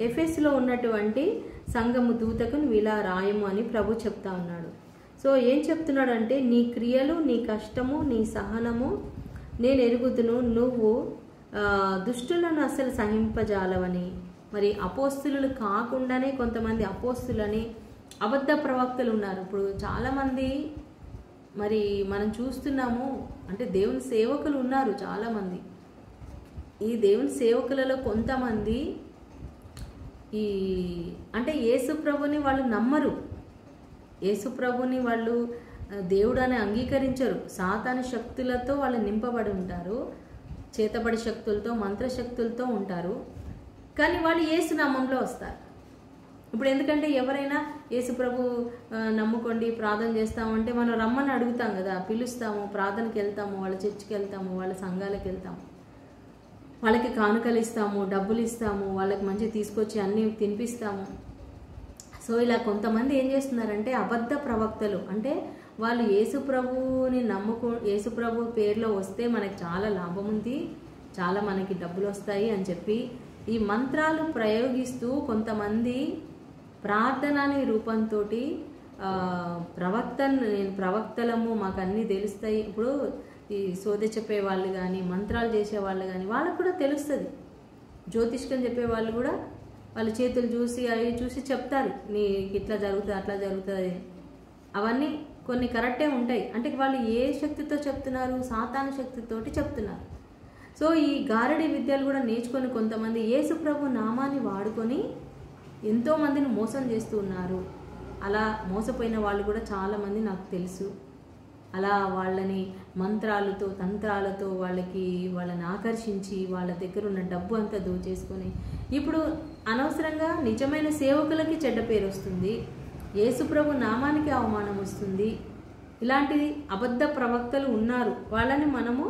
ఎఫెసులో ఉన్నటువంటి సంఘము దూతకు నువ్వు ఇలా రాయము అని ప్రభు చెప్తా ఉన్నాడు. సో ఏం చెప్తున్నాడు అంటే, నీ క్రియలు, నీ కష్టము, నీ సహనము నేను ఎరుగుదును, నువ్వు దుష్టులను అసలు సహింపజాలవని. మరి అపోస్తులు కాకుండానే కొంతమంది అపోస్తులని అబద్ధ ప్రవక్తలు ఉన్నారు. ఇప్పుడు చాలామంది మరి మనం చూస్తున్నాము, అంటే దేవుని సేవకులు ఉన్నారు చాలామంది. ఈ దేవుని సేవకులలో కొంతమంది అంటే యేసు ప్రభుని వాళ్ళు నమ్మరు, యేసు ప్రభుని వాళ్ళు దేవుడు అని అంగీకరించరు. సాతాను శక్తులతో వాళ్ళు నింపబడి ఉంటారు. చేతబడి శక్తులతో మంత్రశక్తులతో ఉంటారు, కానీ వాళ్ళు యేసు నామంలో వస్తారు. ఇప్పుడు ఎందుకంటే ఎవరైనా యేసు ప్రభు నమ్ముకోండి ప్రార్థన చేస్తామంటే మనం రమ్మని అడుగుతాం కదా, పిలుస్తాము, ప్రార్థనకి వెళ్తాము, వాళ్ళ చర్చికి వెళ్తాము, వాళ్ళ సంఘాలకు వెళ్తాము, వాళ్ళకి కానుకలు ఇస్తాము, డబ్బులు ఇస్తాము, వాళ్ళకి మంచి తీసుకొచ్చి అన్నీ తినిపిస్తాము. సో ఇలా కొంతమంది ఏం చేస్తున్నారంటే అబద్ధ ప్రవక్తలు, అంటే వాళ్ళు యేసు ప్రభుని యేసు ప్రభు పేరులో వస్తే మనకి చాలా లాభం ఉంది, చాలా మనకి డబ్బులు వస్తాయి అని చెప్పి ఈ మంత్రాలు ప్రయోగిస్తూ కొంతమంది ప్రార్థన అనే రూపంతో నేను ప్రవక్తలము, మాకు అన్నీ తెలుస్తాయి. ఇప్పుడు ఈ సోదె చెప్పే వాళ్ళు కానీ మంత్రాలు చేసే వాళ్ళు కానీ వాళ్ళకు కూడా తెలుస్తుంది. జ్యోతిష్కం చెప్పే వాళ్ళు కూడా వాళ్ళ చేతులు చూసి అవి చూసి చెప్తారు, నీకు ఇట్లా జరుగుతుంది అట్లా జరుగుతుంది. అవన్నీ కొన్ని కరెక్టే ఉంటాయి. అంటే వాళ్ళు ఏ శక్తితో చెప్తున్నారు? సాతాను శక్తితోటి చెప్తున్నారు. సో ఈ గారడి విద్యలు కూడా నేర్చుకొని కొంతమంది యేసు ప్రభు నామాన్ని వాడుకొని ఎంతోమందిని మోసం చేస్తూ ఉన్నారు. అలా మోసపోయిన వాళ్ళు కూడా చాలామంది నాకు తెలుసు. అలా వాళ్ళని మంత్రాలతో తంత్రాలతో వాళ్ళని ఆకర్షించి వాళ్ళ దగ్గర ఉన్న డబ్బు అంతా దోచేసుకొని ఇప్పుడు అనవసరంగా నిజమైన సేవకులకి చెడ్డ పేరు వస్తుంది, యేసుప్రభు నామానికి అవమానం వస్తుంది. ఇలాంటి అబద్ధ ప్రవక్తలు ఉన్నారు, వాళ్ళని మనము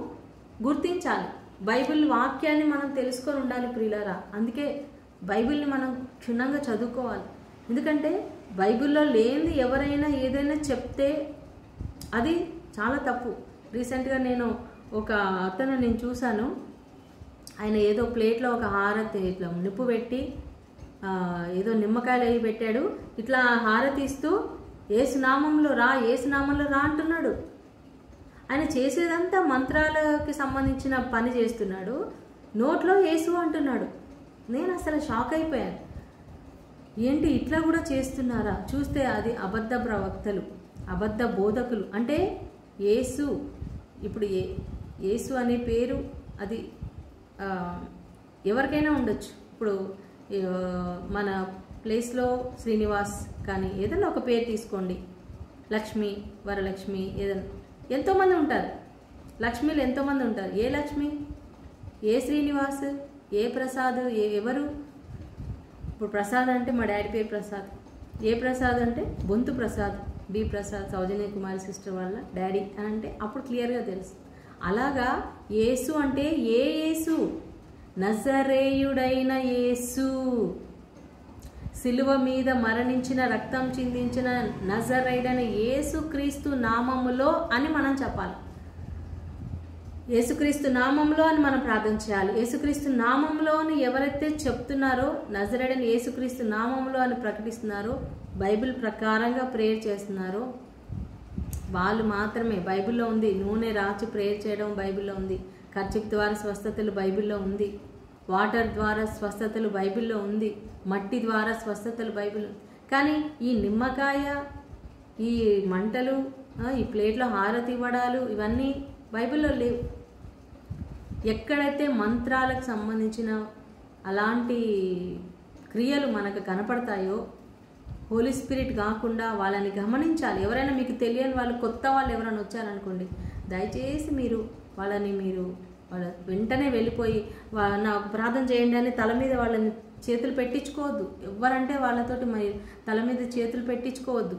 గుర్తించాలి. బైబిల్ వాక్యాన్ని మనం తెలుసుకొని ఉండాలి ప్రియులారా. అందుకే బైబిల్ని మనం క్షుణ్ణంగా చదువుకోవాలి. ఎందుకంటే బైబిల్లో లేనిది ఎవరైనా ఏదైనా చెప్తే అది చాలా తప్పు. రీసెంట్గా నేను నేను చూశాను, ఆయన ఏదో ప్లేట్లో ఒక హారతి ఇట్లా నిప్పు పెట్టి ఏదో నిమ్మకాయలు అవి పెట్టాడు, ఇట్లా హారతి ఇస్తూ ఏసునామంలో రా అంటున్నాడు. ఆయన చేసేదంతా మంత్రాలకి సంబంధించిన పని చేస్తున్నాడు, నోట్లో యేసు అంటున్నాడు. నేను అసలు షాక్ అయిపోయాను, ఏంటి ఇట్లా కూడా చేస్తున్నారా? చూస్తే అది అబద్ధ ప్రవక్తలు, అబద్ధ బోధకులు. అంటే ఇప్పుడు యేసు అనే పేరు అది ఎవరికైనా ఉండొచ్చు. ఇప్పుడు మన ప్లేస్లో శ్రీనివాస్ కానీ ఏదైనా ఒక పేరు తీసుకోండి, లక్ష్మి, వరలక్ష్మి, ఏదైనా ఎంతోమంది ఉంటారు. లక్ష్మిలు ఎంతోమంది ఉంటారు. ఏ లక్ష్మి, ఏ శ్రీనివాస్, ఏ ప్రసాద్, ఎవరు? ఇప్పుడు ప్రసాద్ అంటే మా డాడీ పేరు ప్రసాద్, ఏ ప్రసాద్ అంటే బొంతు ప్రసాద్, బి ప్రసాద్, సౌజన్య కుమారి సిస్టర్ వాళ్ళ డాడీ అని అంటే అప్పుడు క్లియర్గా తెలుసు. అలాగా యేసు అంటే ఏ యేసు? నజరేయుడైన యేసు, సిలువ మీద మరణించిన రక్తం చిందించిన నజరేయుడైన యేసు క్రీస్తు నామములో అని మనం చెప్పాలి. యేసుక్రీస్తు నామంలో అని మనం ప్రార్థన చేయాలి. యేసుక్రీస్తు నామంలో అని ఎవరైతే చెప్తున్నారో, నజరేయుడైన యేసుక్రీస్తు నామంలో అని ప్రకటిస్తున్నారో, బైబిల్ ప్రకారంగా ప్రేయర్ చేస్తున్నారో వాళ్ళు మాత్రమే. బైబిల్లో ఉంది, నూనె రాచి ప్రేయర్ చేయడం బైబిల్లో ఉంది, కర్చీఫ్ ద్వారా స్వస్థతలు బైబిల్లో ఉంది, వాటర్ ద్వారా స్వస్థతలు బైబిల్లో ఉంది, మట్టి ద్వారా స్వస్థతలు బైబిల్. కానీ ఈ నిమ్మకాయ, ఈ మంటలు, ఈ ప్లేట్లో హారతి ఇవ్వడాలు ఇవన్నీ బైబిల్లో లేవు. ఎక్కడైతే మంత్రాలకు సంబంధించిన అలాంటి క్రియలు మనకు కనపడతాయో, హోలీ స్పిరిట్ కాకుండా వాళ్ళని గమనించాలి. ఎవరైనా మీకు తెలియని వాళ్ళు, కొత్త వాళ్ళు ఎవరైనా వచ్చారనుకోండి, దయచేసి వాళ్ళ వెంటనే వెళ్ళిపోయి నాకు ప్రార్థన చేయండి అని తల మీద వాళ్ళని చేతులు పెట్టించుకోవద్దు. ఎవరంటే వాళ్ళతోటి తల మీద చేతులు పెట్టించుకోవద్దు.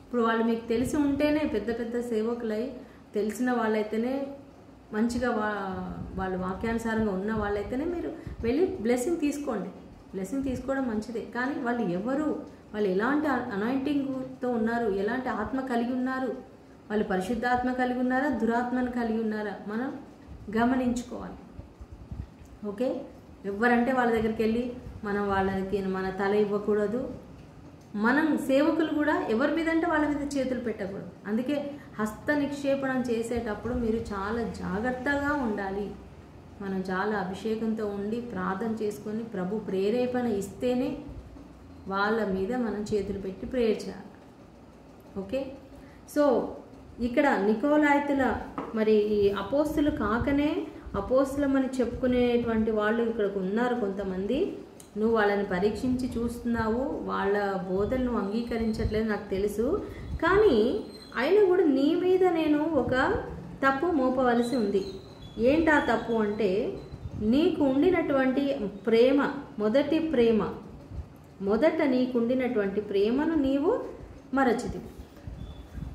ఇప్పుడు వాళ్ళు మీకు తెలిసి ఉంటేనే, పెద్ద పెద్ద సేవకులై తెలిసిన వాళ్ళైతేనే, మంచిగా వాళ్ళు వాక్యానుసారంగా ఉన్న వాళ్ళైతేనే మీరు వెళ్ళి బ్లెస్సింగ్ తీసుకోండి. బ్లెస్సింగ్ తీసుకోవడం మంచిదే. కానీ వాళ్ళు ఎవరు, వాళ్ళు ఎలాంటి అనాయింటింగ్తో ఉన్నారు, ఎలాంటి ఆత్మ కలిగి ఉన్నారు, వాళ్ళు పరిశుద్ధాత్మ కలిగి ఉన్నారా, దురాత్మను కలిగి ఉన్నారా, మనం గమనించుకోవాలి. ఓకే, ఎవరంటే వాళ్ళ దగ్గరికి వెళ్ళి వాళ్ళకి మన తల ఇవ్వకూడదు. మనం సేవకులు కూడా ఎవరి మీద అంటే వాళ్ళ మీద చేతులు పెట్టకూడదు. అందుకే హస్త నిక్షేపణం చేసేటప్పుడు మీరు చాలా జాగ్రత్తగా ఉండాలి. మనం చాలా అభిషేకంతో ఉండి ప్రార్థన చేసుకొని ప్రభు ప్రేరేపణ ఇస్తేనే వాళ్ళ మీద మనం చేతులు పెట్టి ప్రేయర్ చేయాలి. ఓకే, సో ఇక్కడ నికోలాయితుల మరి ఈ అపోస్తులు కాకనే అపోస్తులమని చెప్పుకునేటువంటి వాళ్ళు ఇక్కడికి ఉన్నారు కొంతమంది. నువ్వు వాళ్ళని పరీక్షించి చూస్తున్నావు, వాళ్ళ బోధనను అంగీకరించట్లేదు నాకు తెలుసు, కానీ అయినా కూడా నీ మీద నేను ఒక తప్పు మోపవలసి ఉంది. ఏంటా తప్పు అంటే నీకు ఉండినటువంటి ప్రేమ, మొదటి ప్రేమ, మొదట నీకు ఉండినటువంటి ప్రేమను నీవు మరచితివి.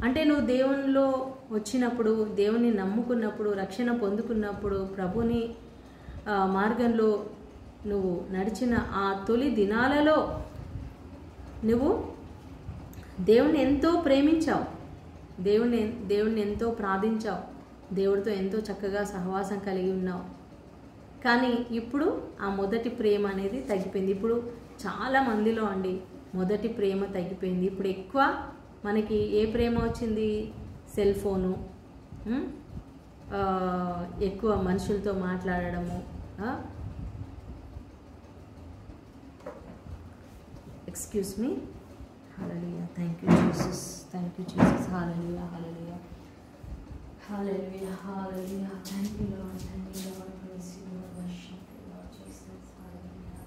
అంటే నువ్వు దేవునిలో వచ్చినప్పుడు, దేవుని నమ్ముకున్నప్పుడు, రక్షణ పొందుకున్నప్పుడు, ప్రభుని మార్గంలో నువ్వు నడిచిన ఆ తొలి దినాలలో నువ్వు దేవుణ్ణి ఎంతో ప్రేమించావు, దేవుణ్ణి ఎంతో ప్రార్థించావు, దేవుడితో ఎంతో చక్కగా సహవాసం కలిగి ఉన్నావు. కానీ ఇప్పుడు ఆ మొదటి ప్రేమ అనేది తగ్గిపోయింది. ఇప్పుడు చాలా మందిలో అండి మొదటి ప్రేమ తగ్గిపోయింది. ఇప్పుడు ఎక్కువ మనకి ఏ ప్రేమ వచ్చింది? సెల్ ఫోను, ఎక్కువ మనుషులతో మాట్లాడడము, excuse me, hallelujah, thank you Jesus, thank you Jesus, hallelujah, hallelujah, hallelujah, hallelujah, thank you lord, thank you lord, praise you lord, worship you lord Jesus, hallelujah,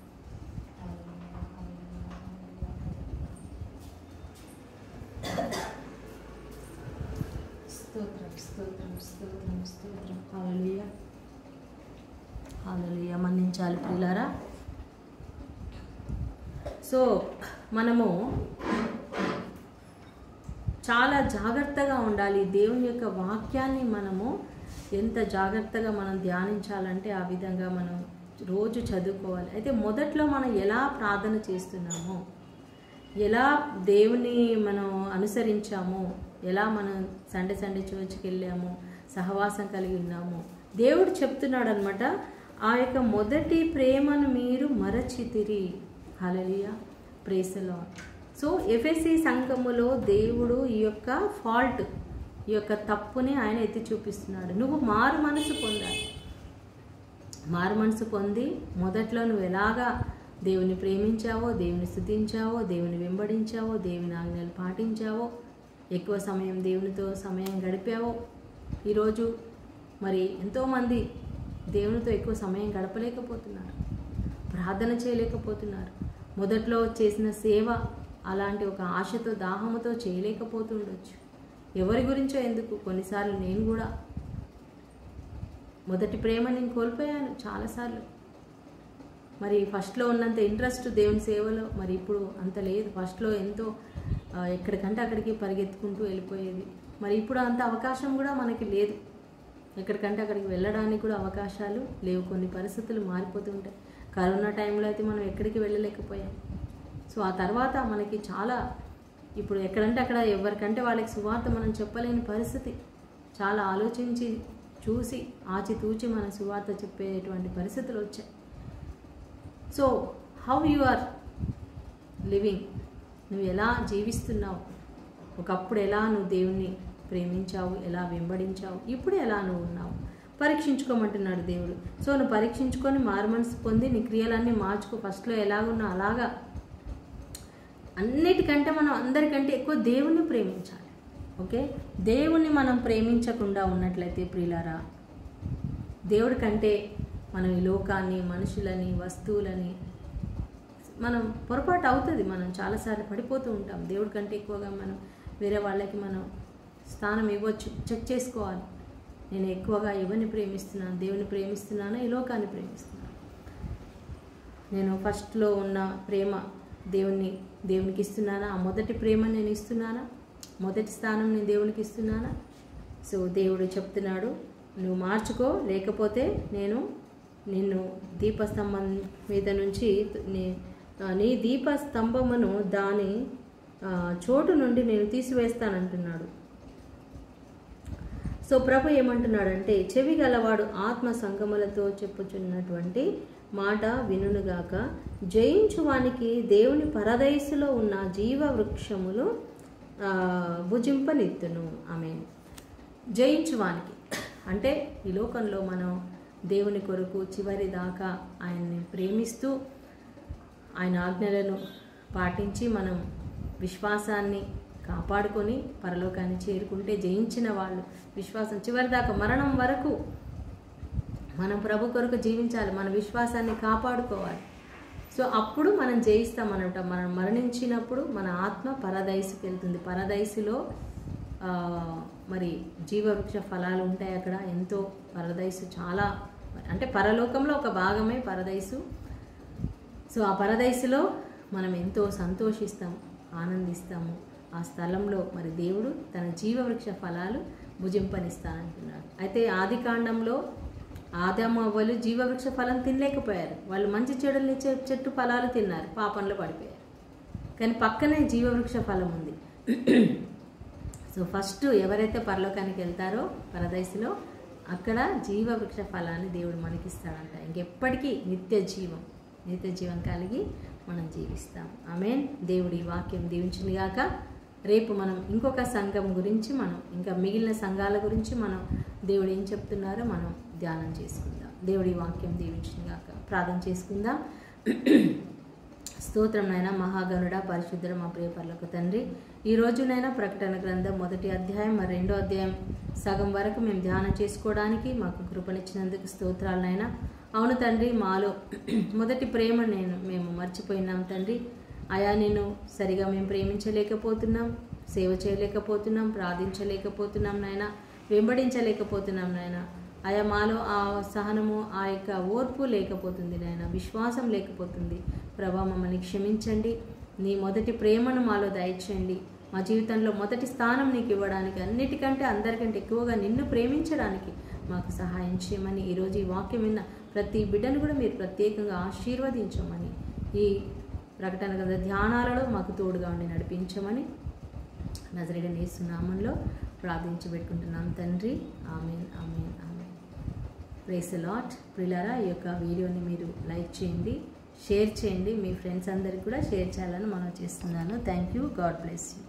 hallelujah, hallelujah, hallelujah, స్తోత్రం, స్తోత్రం, స్తోత్రం, స్తోత్రం, హల్లెలూయా, హల్లెలూయా. మన్నించాలి ప్రియులారా. So మనము చాలా జాగ్రత్తగా ఉండాలి. దేవుని యొక్క వాక్యాన్ని మనము ఎంత జాగ్రత్తగా మనం ధ్యానించాలంటే ఆ విధంగా మనం రోజు చదువుకోవాలి. అయితే మొదట్లో మనం ఎలా ప్రార్థన చేస్తున్నామో, ఎలా దేవుని మనం అనుసరించామో, ఎలా మనం సండే చర్చికి వెళ్ళాము, సహవాసం కలిగి ఉన్నాము, దేవుడు చెప్తున్నాడు అనమాట. ఆ యొక్క మొదటి ప్రేమను మీరు మరచితిరి. హల్లెలూయా, ప్రైజ్ ది లార్డ్. సో ఎఫెసీ సంఘములో దేవుడు ఈ యొక్క ఫాల్ట్, ఈ యొక్క తప్పుని ఆయన ఎత్తి చూపిస్తున్నాడు. నువ్వు మారు మనసు పొందాలి. మారు మనసు పొంది మొదట్లో నువ్వు ఎలాగా దేవుని ప్రేమించావో, దేవుని స్తుతించావో, దేవుని వెంబడించావో, దేవుని ఆజ్ఞలు పాటించావో, ఎక్కువ సమయం దేవునితో సమయం గడిపావో, ఈరోజు మరి ఎంతోమంది దేవునితో ఎక్కువ సమయం గడపలేకపోతున్నారు, ప్రార్థన చేయలేకపోతున్నారు. మొదట్లో చేసిన సేవ అలాంటి ఒక ఆశతో, దాహముతో చేయలేకపోతుండొచ్చు. ఎవరి గురించో ఎందుకు, కొన్నిసార్లు నేను కూడా మొదటి ప్రేమ నేను కోల్పోయాను చాలాసార్లు. మరి ఫస్ట్లో ఉన్నంత ఇంట్రెస్ట్ దేవుని సేవలో మరి ఇప్పుడు అంత లేదు. ఫస్ట్లో ఎంతో ఎక్కడికంటే అక్కడికి పరిగెత్తుకుంటూ వెళ్ళిపోయేది. మరి ఇప్పుడు అంత అవకాశం కూడా మనకి లేదు. ఎక్కడికంటే అక్కడికి వెళ్ళడానికి కూడా అవకాశాలు లేవు. కొన్ని పరిస్థితులు మారిపోతుంటాయి. కరోనా టైంలో అయితే మనం ఎక్కడికి వెళ్ళలేకపోయాం. సో ఆ తర్వాత మనకి చాలా ఇప్పుడు ఎక్కడంటే అక్కడ ఎవరికంటే వాళ్ళకి సువార్త మనం చెప్పలేని పరిస్థితి. చాలా ఆలోచించి చూసి ఆచితూచి మన సువార్త చెప్పేటువంటి పరిస్థితులు వచ్చాయి. So how you are living, నువ్వు ఎలా జీవిస్తున్నావు? ఒకప్పుడు ఎలా నువ్వు దేవుణ్ణి ప్రేమించావు, ఎలా వెంబడించావు, ఇప్పుడు ఎలా నువ్వు ఉన్నావు పరీక్షించుకోమంటున్నాడు దేవుడు. సో నువ్వు పరీక్షించుకొని మారుమనసు పొంది నీ క్రియలన్నీ మార్చుకో. ఫస్ట్లో ఎలాగున్నా అలాగా. అన్నిటికంటే మనం అందరికంటే ఎక్కువ దేవుణ్ణి ప్రేమించాలి. ఓకే, దేవుణ్ణి మనం ప్రేమించకుండా ఉన్నట్లయితే ప్రియులారా, దేవుడి కంటే మనం ఈ లోకాన్ని, మనుషులని, వస్తువులని మనం పొరపాటు అవుతుంది. మనం చాలాసార్లు పడిపోతూ ఉంటాం. దేవుడి కంటే ఎక్కువగా మనం వేరే వాళ్ళకి మనం స్థానం ఇవ్వచ్చు. చెక్ చేసుకోవాలి. నేను ఎక్కువగా ఎవరిని ప్రేమిస్తున్నాను? దేవుని ప్రేమిస్తున్నానా, ఈ లోకాన్ని ప్రేమిస్తున్నాను? నేను ఫస్ట్లో ఉన్న ప్రేమ దేవునికి ఇస్తున్నానా? ఆ మొదటి ప్రేమ నేను ఇస్తున్నానా? మొదటి స్థానం నేను దేవునికి ఇస్తున్నానా? సో దేవుడు చెప్తున్నాడు, నువ్వు మార్చుకో, లేకపోతే నేను నిన్ను దీపస్తంభం మీద నుంచి నీ దీపస్తంభమును దాని చోటు నుండి నేను తీసివేస్తానంటున్నాడు. సో ప్రభు ఏమంటున్నాడంటే, చెవి గలవాడు ఆత్మ సంగములతో చెప్పుచున్నటువంటి మాట వినుగాక. జయించువానికి దేవుని పరదైసులో ఉన్న జీవ వృక్షములు భుజింపనిత్తును. ఆమేన్. జయించువానికి అంటే ఈ లోకంలో మనం దేవుని కొరకు చివరి దాకా ఆయన్ని ప్రేమిస్తూ ఆయన ఆజ్ఞలను పాటించి మనం విశ్వాసాన్ని కాపాడుకొని పరలోకాన్ని చేరుకుంటే జయించిన వాళ్ళు, విశ్వాసం చివరి దాకా మరణం వరకు మనం ప్రభు కొరకు జీవించాలి. మన విశ్వాసాన్ని కాపాడుకోవాలి. సో అప్పుడు మనం జయిస్తామన్నమాట. మనం మరణించినప్పుడు మన ఆత్మ పరదైసుకి వెళ్తుంది. పరదైసులో మరి జీవవృక్ష ఫలాలు ఉంటాయి అక్కడ. ఎంతో పరదైసు, చాలా అంటే పరలోకంలో ఒక భాగమే పరదైసు. సో ఆ పరదైసులో మనం ఎంతో సంతోషిస్తాం, ఆనందిస్తాము. ఆ స్థలంలో మరి దేవుడు తన జీవవృక్ష ఫలాలు భుజింపనిస్తానంటున్నాడు. అయితే ఆది కాండంలో ఆదాము అవ్వలు జీవవృక్ష ఫలం తినలేకపోయారు. వాళ్ళు మంచి చెడుల్ని చెట్టు ఫలాలు తిన్నారు, పాపంలో పడిపోయారు. కానీ పక్కనే జీవవృక్ష ఫలం ఉంది. సో ఫస్ట్ ఎవరైతే పరలోకానికి వెళ్తారో పరదైసులో, అక్కడ జీవవృక్ష ఫలాన్ని దేవుడు మనకిస్తాడంట. ఇంకెప్పటికీ నిత్య జీవం కలిగి మనం జీవిస్తాం. ఆమేన్. దేవుడి వాక్యం దీవించునుగాక. రేపు మనం ఇంకొక సంఘం గురించి, మనం ఇంకా మిగిలిన సంఘాల గురించి మనం దేవుడు ఏం చెప్తున్నారో మనం ధ్యానం చేసుకుందాం. దేవుడి వాక్యం దీవించునుగాక. ప్రార్థన చేసుకుందాం. స్తోత్రం నాయన, మహాగణుడ, పరిశుద్ధుడ, మా ప్రియ పరలోక తండ్రి, ఈ రోజునైనా ప్రకటన గ్రంథం 1వ అధ్యాయం మరి 2వ అధ్యాయం సగం వరకు మేము ధ్యానం చేసుకోవడానికి మాకు కృపనిచ్చినందుకు స్తోత్రాలనైనా. అవును తండ్రి, మాలో మొదటి ప్రేమను మేము మర్చిపోయినాం తండ్రి. అయా నిన్ను సరిగా మేము ప్రేమించలేకపోతున్నాం, సేవ చేయలేకపోతున్నాం, ప్రార్థించలేకపోతున్నాం నాయన, వెంబడించలేకపోతున్నాం నాయన. అయా మాలో ఆ సహనము, ఆ యొక్క ఓర్పు లేకపోతుంది నాయన, విశ్వాసం లేకపోతుంది. ప్రభా మమ్మల్ని క్షమించండి. నీ మొదటి ప్రేమను మాలో దయచేయండి. మా జీవితంలో మొదటి స్థానం నీకు ఇవ్వడానికి, అన్నిటికంటే అందరికంటే ఎక్కువగా నిన్ను ప్రేమించడానికి మాకు సహాయం చేయమని, ఈరోజు ఈ వాక్యం విన్న ప్రతి బిడ్డను కూడా మీరు ప్రత్యేకంగా ఆశీర్వదించమని, ఈ ప్రకటన గ్రంథ ధ్యానాలలో మాకు తోడుగా ఉండి నడిపించమని నజరేయుడైన యేసు నామములో ప్రార్థించి పెట్టుకుంటున్నాం తండ్రి. Amen, amen, amen. Praise the lord. ప్రియులారా, ఈ యొక్క వీడియోని మీరు లైక్ చేయండి, షేర్ చేయండి, మీ ఫ్రెండ్స్ అందరికీ కూడా షేర్ చేయాలని మనం చేస్తున్నాను. Thank you. God bless you.